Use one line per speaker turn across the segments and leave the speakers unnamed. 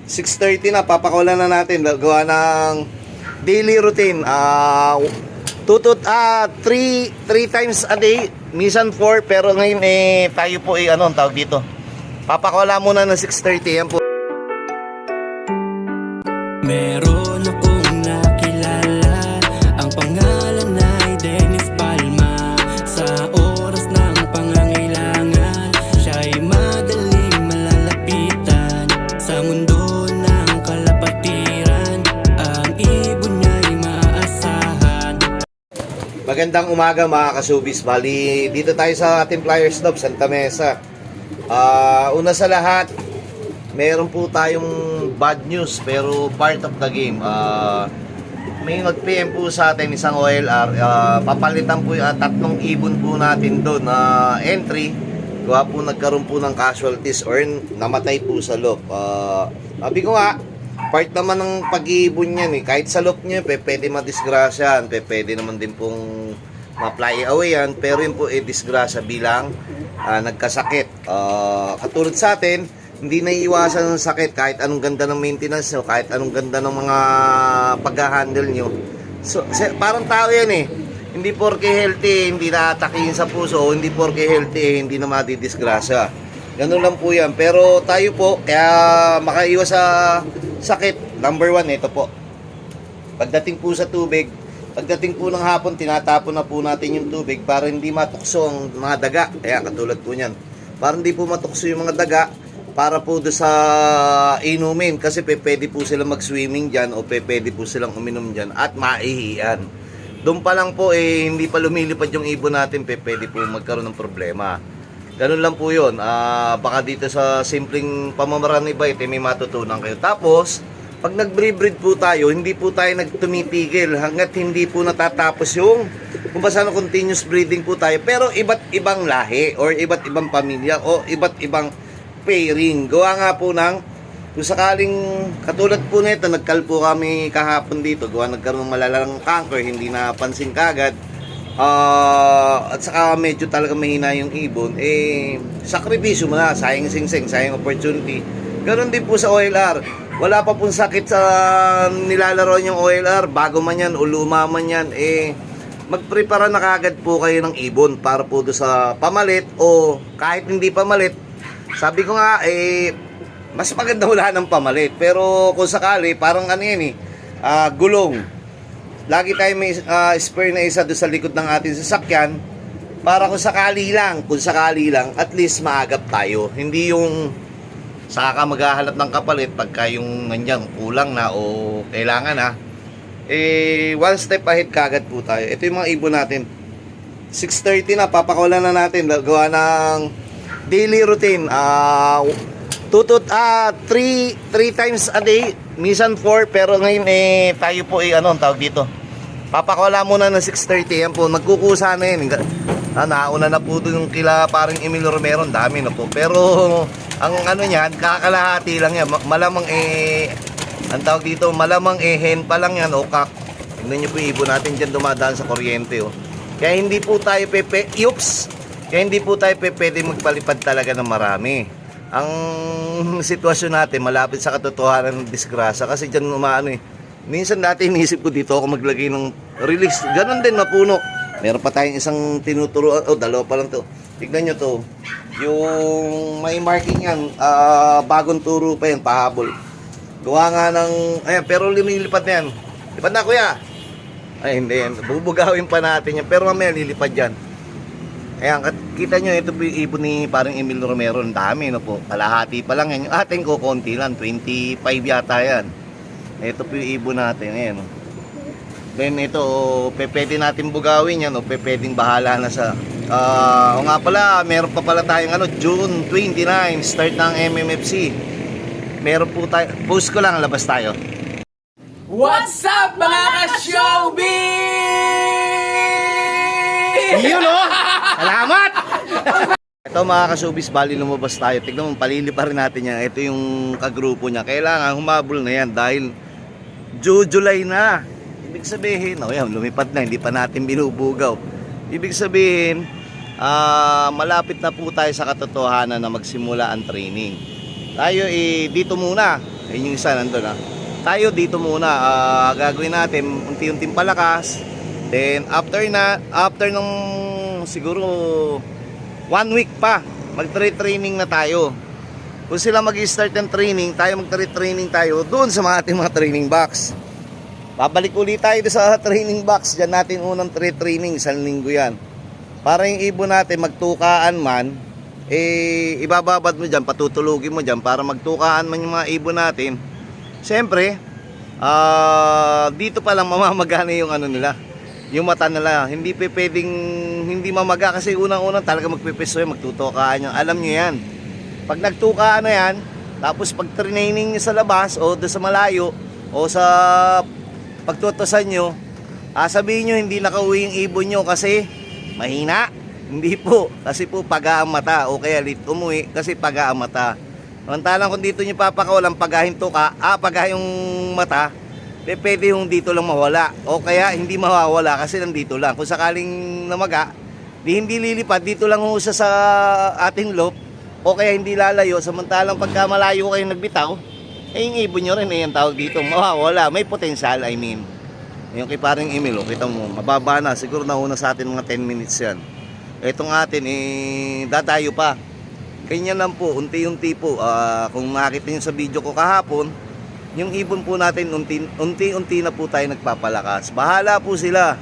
6:30 na, papakawalan na natin. Gawa ng daily routine. 3 times a day, minsan 4, pero ngayon tayo po anong tawag dito. Papakawala muna ng 6:30 yan po.
Meron akong nakilala, ang pangalan ay Dennis Palma. Sa oras ng pangangailangan, siya'y madaling malalapitan. Sa mundo ng kalapatiran, ang ibon niya'y maaasahan.
Magandang umaga mga kasubis. Bali, dito tayo sa ating Flyers Club, Santa Mesa. Una sa lahat, meron po tayong bad news pero part of the game. May nag-PM po sa atin isang OLR. Papalitan po yung tatlong ibon po natin doon entry. Gawa po nagkaroon po ng casualties or namatay po sa loob. Sabi ko nga, part naman ng pag-iibon yan kahit sa loob nyo, pwede madisgrasyan, pwede naman din pong ma-fly away yan, pero yun po disgrasya bilang nagkasakit. Katulad sa atin, hindi naiiwasan ng sakit kahit anong ganda ng maintenance nyo, kahit anong ganda ng mga pag-handle nyo. So, parang tao yan hindi porke healthy, hindi naatakihin sa puso, o hindi porke healthy, hindi na madidisgrasya. Ganun lang po yan. Pero tayo po, kaya makaiwas sa sakit, number 1, ito po. Pagdating po sa tubig, pagdating po ng hapon, tinatapon na po natin yung tubig para hindi matukso ang mga daga. Kaya katulad po niyan. Para hindi po matukso yung mga daga, para po doon sa inumin. Kasi pwede po silang mag-swimming dyan o pwede po silang uminom dyan at maihian. Doon pa lang po hindi pa lumilipad yung ibon natin, pwede po magkaroon ng problema. Ganun lang po yun. Baka dito sa simpleng pamamaraan ni Bite, may matutunan kayo. Tapos, pag nag-breed po tayo, hindi po tayo nagtumitigil hanggat hindi po natatapos yung kung paano continuous breeding po tayo. Pero iba't ibang lahi or iba't ibang pamilya o iba't ibang pairing. Gawa nga po ng, kung sakaling katulad po nito, nagkalpo kami kahapon dito, gawa nagkaroon ng malalang cancer, hindi napansin kagad. At saka medyo talaga mahina yung ibon, sakripisyo mo na, sayang singsing, sayang opportunity. Ganon din po sa OLR. Wala pa pong sakit sa nilalaro yung OLR, bago man yan o luma man yan, magprepara na kagad po kayo ng ibon para po doon sa pamalit o kahit hindi pamalit. Sabi ko nga, mas maganda wala ng pamalit. Pero kung sakali, parang gulong. Lagi tayo may spare na isa doon sa likod ng ating sasakyan para kung sakali lang, at least maagap tayo. Hindi yung saka maghahanap ng kapalit pagka yung nandiyan kulang na o kailangan na. One step ahead kagad po tayo. Ito yung mga ibon natin. 6:30 na, papakawalan na natin. Gawa ng daily routine. 3 times a day, minsan 4, pero ngayon tayo po anong tawag dito. Papakawala muna ng 6:30 yan po. Nagkukusa na yun. Nauna na po doon yung kila parang Emilio Romero, dami na po. Pero ang niyan, kakalahati lang yan. Malamang ang tawag dito, malamang hen pa lang yan o kak. Tingnan nyo po yung ibon natin dyan dumadaan sa kuryente Kaya hindi po tayo Kaya hindi po tayo pwede magpalipad talaga ng marami. Ang sitwasyon natin malapit sa katotohanan ng disgrasya kasi dyan minsan dati inisip ko dito ako maglagay ng release. Ganon din mapuno. Meron pa tayong isang tinuturuan. Dalawa pa lang to. Tignan nyo to. Yung may marking yan. Bagong turo pa yan. Pahabol. Gawa nga ng pero lumilipad na yan. Lipad na kuya. Ay hindi yan. Bubugawin pa natin yan. Pero mamaya lilipad yan. Ayan, kita nyo, ito po yung ibon ni parang Emil Romero. Ang dami, po. Kalahati pa lang yan. Yung ating ko, konti lang. 25 yata yan. Ito po yung ibon natin. Ayan. Then, ito, pwede natin bugawin yan. Pwedeng bahala na sa... o nga pala, meron pa pala tayong June 29, start ng MMFC. Meron po tayo. Post ko lang, labas tayo.
What's up mga ka-showbiz?
Yun Salamat! Ito mga ka-showbiz, bali lumabas tayo. Tignan mo, palili pa rin natin yan. Ito yung kagrupo niya. Kailangan humabol na yan dahil July na. Ibig sabihin, lumipad na, hindi pa natin binubugaw. Ibig sabihin, malapit na po tayo sa katotohanan na magsimula ang training. Tayo dito muna. Yun yung isa nandun Tayo dito muna, gagawin natin unti-unting palakas. Then after nung siguro 1 week pa, mag-training na tayo. Kung sila mag-start ng training, tayo mag-training tayo doon sa mga ating mga training box. Babalik ulit tayo sa training box. Diyan natin unang training, 1 linggo yan. Para yung ibon natin magtukaan man, ibababad mo dyan, patutulugin mo dyan para magtukaan man yung mga ibon natin. Siyempre, dito pa lang mamamagana yung ano nila, yung mata nila. Hindi pwedeng hindi mamaga kasi unang-unang talaga magpipiso yan, magtutukaan yan. Alam nyo yan. Pag nagtukaan na yan, tapos pag training nyo sa labas o doon sa malayo o sa pagtutusan nyo, sabihin nyo hindi nakauwi yung ibon nyo kasi mahina. Hindi po, kasi po paga ang mata o kaya late umuwi kasi paga ang mata. Samantalang kung dito nyo papakawalan pagahin tuka, paga yung mata, pwede yung dito lang mawala o kaya hindi mawawala kasi nandito lang. Kung sakaling namaga, hindi lilipad, dito lang husa sa ating loop o kaya hindi lalayo. Samantalang pagka malayo kayo nagbitaw, yung ibon nyo rin ang tawag dito, mawawala, may potential I mean. Yung kay paring Emil, kita mo, mababa na, siguro nauna sa atin mga 10 minutes yan. Itong atin, dadayo pa. Kanya lang po, unti-unti po. Kung makita nyo sa video ko kahapon, yung ibon po natin, unti-unti na po tayo nagpapalakas. Bahala po sila.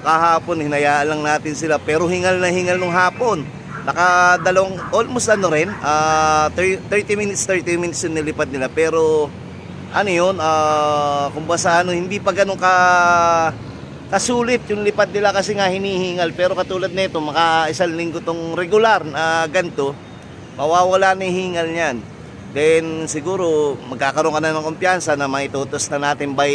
Kahapon, hinayaan lang natin sila. Pero hingal na hingal nung hapon. Almost 30 minutes yung nilipad nila. Pero, ano yun, kung basta hindi pa ganun kasulit yung lipad nila kasi nga hinihingal. Pero katulad nito, maka 1 linggo tong regular na ganito, mawawala na yung hingal niyan. Then siguro magkakaroon ka na ng kumpiyansa na maitutos na natin by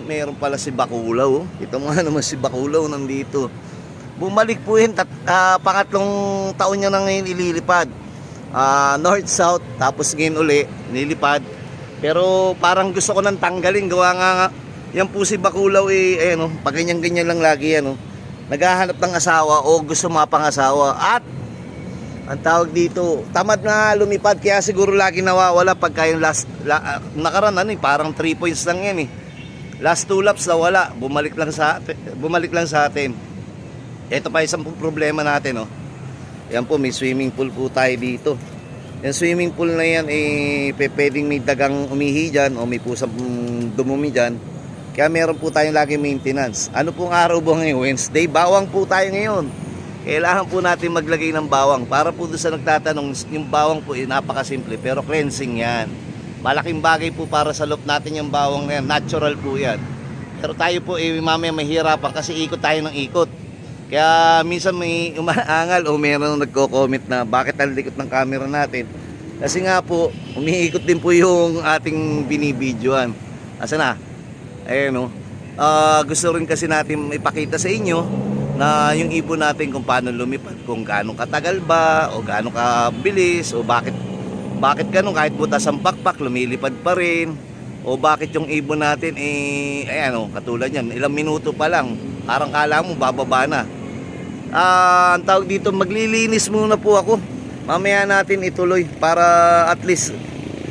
meron pala si Bakulaw. Ito nga naman si Bakulaw nandito. Bumalik po yun, pangatlong taon niya na ngayon ililipad. North-south, tapos ngayon uli nilipad. Pero parang gusto ko nang tanggalin, gawa nga yan po si Bakulaw pag ganyan-ganyan lang lagi naghahanap ng asawa o gusto mapang-asawa at ang tawag dito, tamad na lumipad kaya siguro lagi nawawala pagka yung nakaraan parang 3 points lang yan last 2 laps nawala, bumalik lang sa atin. Ito pa isang problema natin yan po, may swimming pool po tayo dito. Yung swimming pool na yan pwedeng may dagang umihi dyan o may pusang dumumi dyan. Kaya meron po tayong lagi maintenance. Ano pong araw po ngayon? Wednesday. Bawang po tayo ngayon. Kailangan po natin maglagay ng bawang. Para po doon sa nagtatanong, yung bawang po napakasimple pero cleansing yan. Malaking bagay po para sa loop natin yung bawang na yan. Natural po yan. Pero tayo po mamaya mahirapan kasi ikot tayo ng ikot. Kaya minsan may umaangal o meron nagko-comment na bakit ang likot ng camera natin. Kasi nga po, umiikot din po yung ating binibidyoan. Asa na? Gusto rin kasi natin ipakita sa inyo na yung ibon natin kung paano lumipad, kung gaano katagal ba o gaano kabilis o bakit ganun kahit butas ang pakpak lumilipad pa rin o bakit yung ibon natin katulad yan, ilang minuto pa lang parang kala mo bababa na. Ang tawag dito, maglilinis muna po ako, mamaya natin ituloy para at least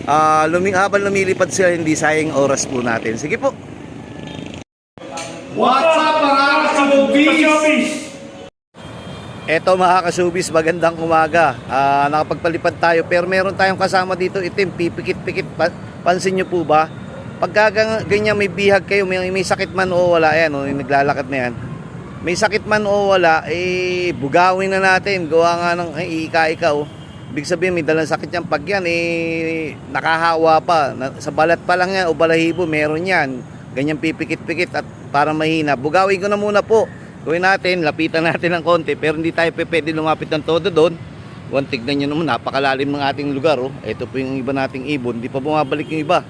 habang lumilipad sila hindi sayang oras po natin. Sige po. What's up mga kasubis? Eto mga kasubis, magandang umaga. Nakapagpalipad tayo pero meron tayong kasama dito itim, pipikit-pikit. Pansin nyo po ba? Pagka ganyan may bihag kayo, may sakit man o wala, yung naglalakad na yan. May sakit man o wala, bugawin na natin. Gawa nga ng ika-ika Ibig sabihin may dalang sakit yan. Pag yan nakahawa pa, sa balat pa lang yan o balahibo, meron yan. Ganyan pipikit-pikit at para mahina. Bugawin ko na muna po. Gawin natin, lapitan natin ng konti pero hindi tayo pwede lumapit ng todo doon. Tignan nyo naman, napakalalim ng ating lugar. Ito po yung iba nating ibon, hindi pa bumabalik yung iba.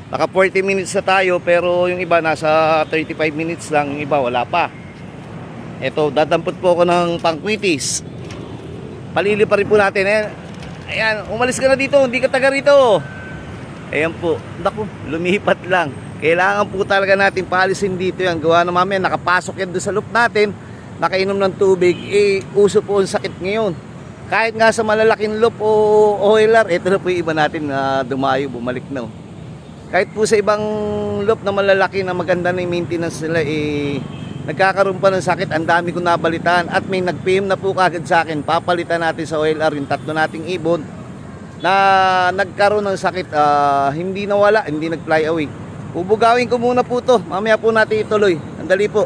Naka 40 minutes na tayo pero yung iba nasa 35 minutes lang, yung iba wala pa. Ito, dadampot po ako ng pangkwitis. Palili pa rin po natin. Ayan, umalis ka na dito, hindi ka taga rito. Ayan po, naku, lumipat lang. Kailangan po talaga natin paalisin dito yan. Gawa na mamaya, nakapasok yan doon sa loop natin, nakainom ng tubig, uso po ang sakit ngayon.
Kahit nga sa malalaking loop o OLR, ito na po yung iba natin na dumayo, bumalik na. Kahit po sa ibang loop na malalaki na maganda na yung maintenance nila, nagkakaroon pa ng sakit. Ang dami kong nabalitaan at may nag-PM na po kagad sa akin, papalitan natin sa OLR yung tatlo nating ibon na nagkaroon ng sakit, hindi nawala, hindi nag-fly away. Bubugawin ko muna po to, mamaya po natin ituloy. Andali po.